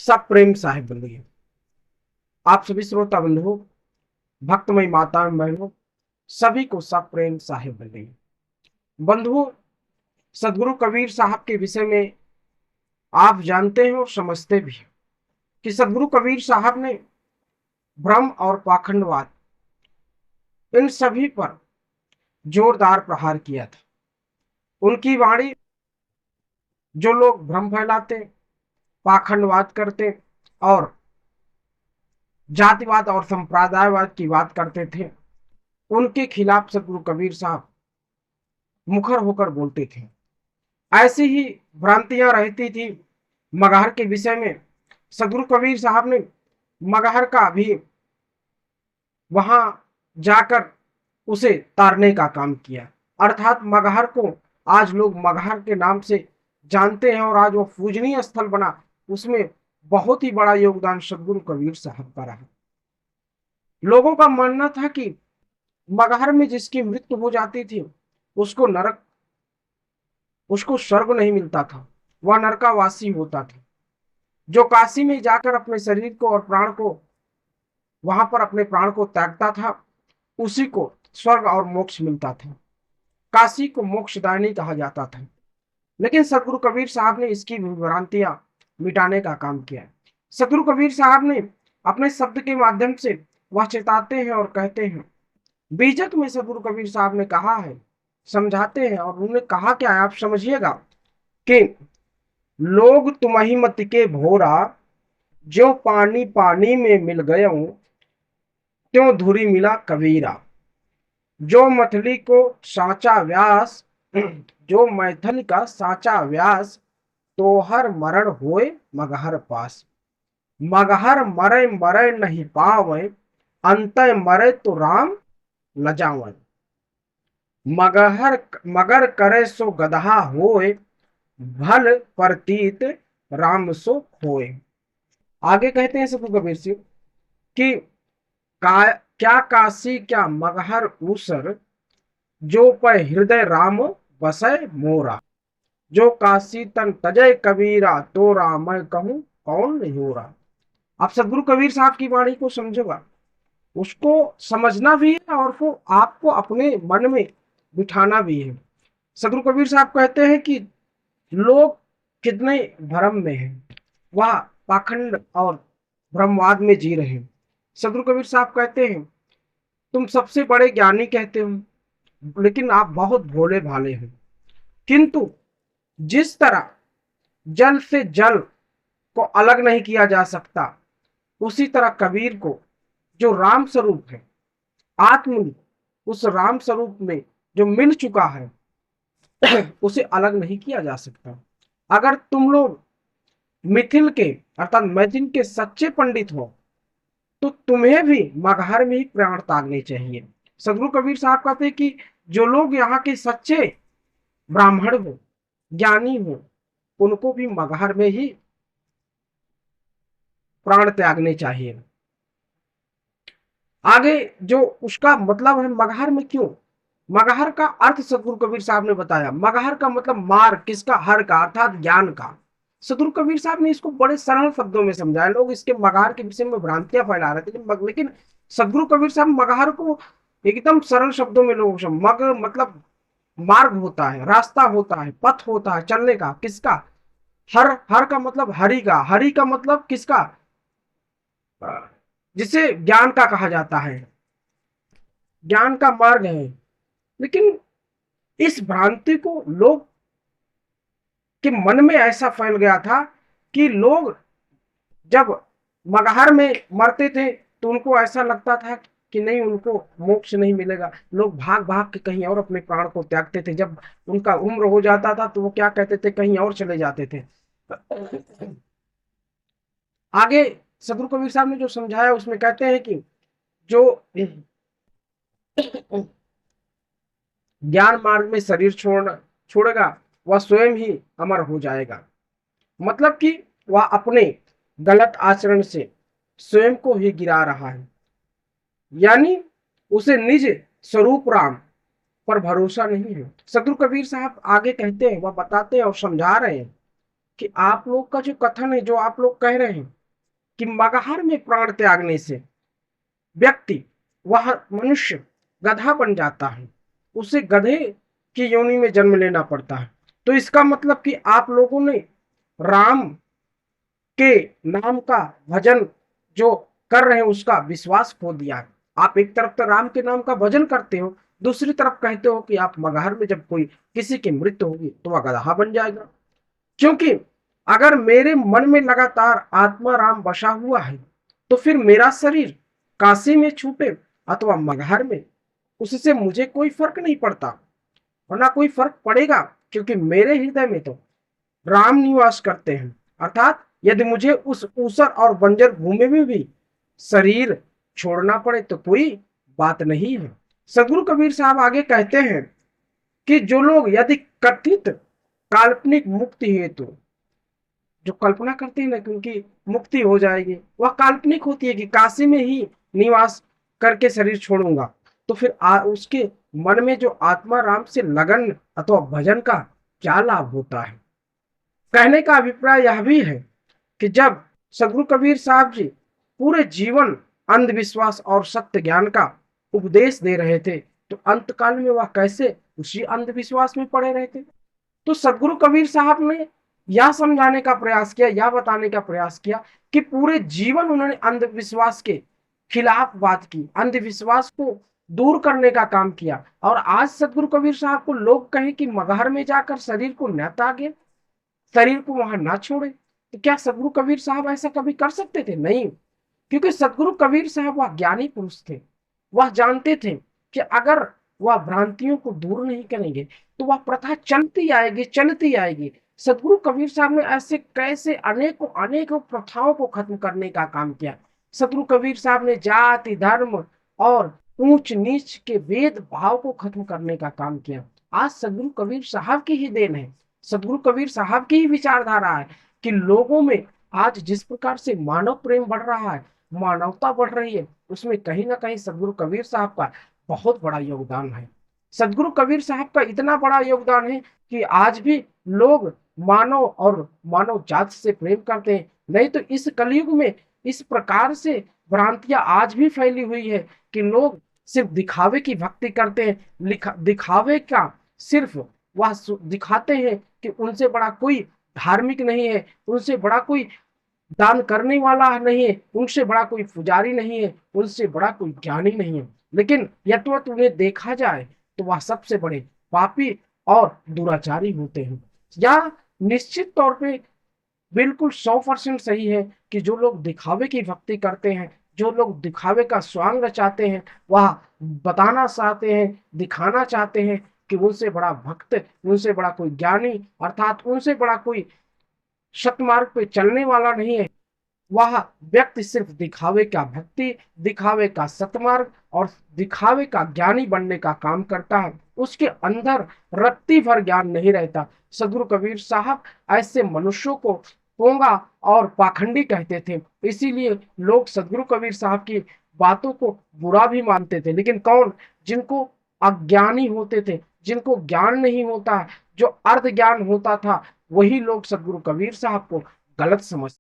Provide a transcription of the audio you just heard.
सब प्रेम साहिब बंदिए। आप सभी श्रोता बंधु, भक्तमयी माताएं बहनों, सभी को सब प्रेम साहिब बंदिए। बंधुओं, सदगुरु कबीर साहब के विषय में आप जानते हैं और समझते भी हैं कि सदगुरु कबीर साहब ने भ्रम और पाखंडवाद इन सभी पर जोरदार प्रहार किया था। उनकी वाणी, जो लोग भ्रम फैलाते, पाखंडवाद करते और जातिवाद और संप्रदायवाद की बात करते थे, उनके खिलाफ सदगुरु कबीर साहब मुखर होकर बोलते थे। ऐसी ही भ्रांतियां रहती थी मगहर के विषय में। सदगुरु कबीर साहब ने मगहर का भी वहां जाकर उसे तारने का काम किया। अर्थात मगहर को आज लोग मगहर के नाम से जानते हैं और आज वो पूजनीय स्थल बना, उसमें बहुत ही बड़ा योगदान सदगुरु कबीर साहब का रहा। लोगों का मानना था कि मगहर में जिसकी मृत्यु हो जाती थी उसको नरक, उसको स्वर्ग नहीं मिलता था, वह नरकावासी होता था। जो काशी में जाकर अपने शरीर को और प्राण को, वहां पर अपने प्राण को त्यागता था, उसी को स्वर्ग और मोक्ष मिलता था। काशी को मोक्षदायिनी कहा जाता था। लेकिन सदगुरु कबीर साहब ने इसकी भ्रांतियां मिटाने का काम किया। सदगुरु कबीर साहब ने अपने शब्द के माध्यम से वह चेताते हैं और कहते हैं। बीजक में सदगुरु कबीर साहब ने कहा है, समझाते हैं, और उन्होंने कहा क्या है आप समझिएगा कि लोग तुम्ही मत के भोरा, जो पानी पानी में मिल गयो, त्यों धुरी मिला कबीरा। जो मथली को साचा व्यास, जो मैथल का साचा व्यास, तो हर मरण होए मगहर पास। मगहर मरे मरे नहीं पावे, अंतय मरे तो राम न जावन। मगहर मगर करे सो गदहा होए, भल प्रतीत राम सो खोए। आगे कहते हैं सदगुरु कबीर सिंह कि क्या काशी क्या मगहर ऊसर, जो पर हृदय राम बसय मोरा। जो काशी तन तजय कबीरा, तो राम कहूं कौन निहोरा। आप सदगुरु कबीर साहब की वाणी को समझोगा, उसको समझना भी है और वो आपको अपने मन में बिठाना भी है। सदगुरु कबीर साहब कहते हैं कि लोग कितने भ्रम में हैं, वह पाखंड और ब्रह्मवाद में जी रहे हैं। सदगुरु कबीर साहब कहते हैं, तुम सबसे बड़े ज्ञानी कहते हो, लेकिन आप बहुत भोले भाले हो। किंतु जिस तरह जल से जल को अलग नहीं किया जा सकता, उसी तरह कबीर को, जो राम स्वरूप है, आत्म, उस राम स्वरूप में जो मिल चुका है, उसे अलग नहीं किया जा सकता। अगर तुम लोग मिथिल के अर्थात मैथिल के सच्चे पंडित हो, तो तुम्हें भी मगहर में ही प्राण त्यागने चाहिए। सदगुरु कबीर साहब कहते हैं कि जो लोग यहाँ के सच्चे ब्राह्मण हो, ज्ञानी हो, उनको भी मगहर में ही प्राण त्यागने चाहिए। आगे जो उसका मतलब है मगहर में क्यों, मगहर का अर्थ सदगुरु कबीर साहब ने बताया। मगहर का मतलब मार किसका, हर का, अर्थात ज्ञान का। सदगुरु कबीर साहब ने इसको बड़े सरल शब्दों में समझाया। लोग इसके मगहर के विषय में भ्रांतियां फैला रहे थे, लेकिन सदगुरु कबीर साहब मगहर को एकदम सरल शब्दों में लोगों से, मग मतलब मार्ग होता है, रास्ता होता है, पथ होता है चलने का, किसका, हर, हर का मतलब हरि का, हरि का मतलब किसका, जिसे ज्ञान का कहा जाता है, ज्ञान का मार्ग है। लेकिन इस भ्रांति को लोग के मन में ऐसा फैल गया था कि लोग जब मगहर में मरते थे तो उनको ऐसा लगता था कि नहीं, उनको मोक्ष नहीं मिलेगा। लोग भाग भाग के कहीं और अपने प्राण को त्यागते थे। जब उनका उम्र हो जाता था तो वो क्या कहते थे, कहीं और चले जाते थे। आगे सदगुरु कबीर साहब ने जो समझाया उसमें कहते हैं कि जो ज्ञान मार्ग में शरीर छोड़ेगा, वह स्वयं ही अमर हो जाएगा। मतलब कि वह अपने गलत आचरण से स्वयं को ही गिरा रहा है, यानी उसे निज स्वरूप राम पर भरोसा नहीं है। सदगुरु कबीर साहब आगे कहते हैं, वह बताते हैं और समझा रहे हैं कि आप लोग का जो कथन है, जो आप लोग कह रहे हैं कि मगहर में प्राण त्यागने से व्यक्ति, वह मनुष्य गधा बन जाता है, उसे गधे की योनि में जन्म लेना पड़ता है। तो इसका मतलब कि आप लोगों ने राम के नाम का भजन जो कर रहे हैं उसका विश्वास खो दिया है। आप एक तरफ तो राम के नाम का भजन करते हो, दूसरी तरफ कहते हो कि आप मगहर में जब कोई किसी की मृत्यु होगी तो वह गधा बन जाएगा। क्योंकि अगर मेरे मन में लगातार आत्मा राम बसा हुआ है तो फिर मेरा शरीर काशी में छूटे अथवा मगहर में, उससे मुझे कोई फर्क नहीं पड़ता और ना कोई फर्क पड़ेगा, क्योंकि मेरे हृदय में तो राम निवास करते हैं। अर्थात यदि मुझे उस ऊसर और बंजर भूमि में भी शरीर छोड़ना पड़े तो कोई बात नहीं है। सदगुरु कबीर साहब आगे कहते हैं कि जो लोग यदि कथित काल्पनिक मुक्ति हेतु जो कल्पना करते हैं ना कि उनकी मुक्ति हो जाएगी, वह काल्पनिक होती है कि काशी में ही निवास करके शरीर छोड़ूंगा, तो फिर उसके मन में जो आत्मा राम से लगन अथवा भजन का क्या लाभ होता है। कहने का अभिप्राय यह भी है कि जब सदगुरु कबीर साहब जी पूरे जीवन अंधविश्वास और सत्य ज्ञान का उपदेश दे रहे थे तो अंतकाल में वह कैसे उसी अंधविश्वास में पड़े रहे थे। तो सदगुरु कबीर साहब ने यह समझाने का प्रयास किया, यह बताने का प्रयास किया कि पूरे जीवन उन्होंने अंधविश्वास के खिलाफ बात की, अंधविश्वास को दूर करने का काम किया। और आज सदगुरु कबीर साहब को लोग कहें कि मगहर में जाकर शरीर को न त्यागे, शरीर को वहां ना छोड़े, तो क्या सदगुरु कबीर साहब ऐसा कभी कर सकते थे? नहीं, क्योंकि सदगुरु कबीर साहब वह ज्ञानी पुरुष थे। वह जानते थे कि अगर वह भ्रांतियों को दूर नहीं करेंगे तो वह प्रथा चलती आएगी, चलती आएगी। सदगुरु कबीर साहब ने ऐसे कैसे अनेकों अनेकों प्रथाओं को खत्म करने का काम किया। सदगुरु कबीर साहब ने जाति धर्म और ऊंच नीच के भेद भाव को खत्म करने का काम किया। आज सदगुरु कबीर साहब की ही देन है, सदगुरु कबीर साहब की ही विचारधारा है कि लोगों में आज जिस प्रकार से मानव प्रेम बढ़ रहा है, मानवता बढ़ रही है, उसमें कहीं ना कहीं सदगुरु कबीर साहब का बहुत बड़ा योगदान है। सदगुरु कबीर साहब का इतना बड़ा योगदान है कि आज भी लोग मानव और मानव जात से प्रेम करते हैं। नहीं तो इस कलयुग में इस प्रकार से भ्रांतियां आज भी फैली हुई है कि लोग सिर्फ दिखावे की भक्ति करते हैं, दिखावे का सिर्फ वह दिखाते हैं कि उनसे बड़ा कोई धार्मिक नहीं है, उनसे बड़ा कोई दान करने वाला नहीं है, उनसे बड़ा कोई पुजारी नहीं है, उनसे बड़ा कोई ज्ञानी नहीं है। लेकिन यथवत उन्हें देखा जाए तो वह सबसे बड़े पापी और दुराचारी होते हैं। यह निश्चित तौर पे बिल्कुल 100% सही है कि जो लोग दिखावे की भक्ति करते हैं, जो लोग दिखावे का स्वांग रचाते हैं, वह बताना चाहते हैं, दिखाना चाहते हैं कि उनसे बड़ा भक्त, उनसे बड़ा कोई ज्ञानी, अर्थात उनसे बड़ा कोई सतमार्ग पे चलने वाला नहीं है। वह व्यक्ति सिर्फ दिखावे का भक्ति, दिखावे का सतमार्ग और दिखावे का ज्ञानी बनने का काम करता है, उसके अंदर रत्ती भर ज्ञान नहीं रहता। सदगुरु कबीर साहब ऐसे मनुष्यों को पोंगा और पाखंडी कहते थे, इसीलिए लोग सदगुरु कबीर साहब की बातों को बुरा भी मानते थे। लेकिन कौन? जिनको अज्ञानी होते थे, जिनको ज्ञान नहीं होता, जो अर्ध ज्ञान होता था, वही लोग सदगुरु कबीर साहब को गलत समझते।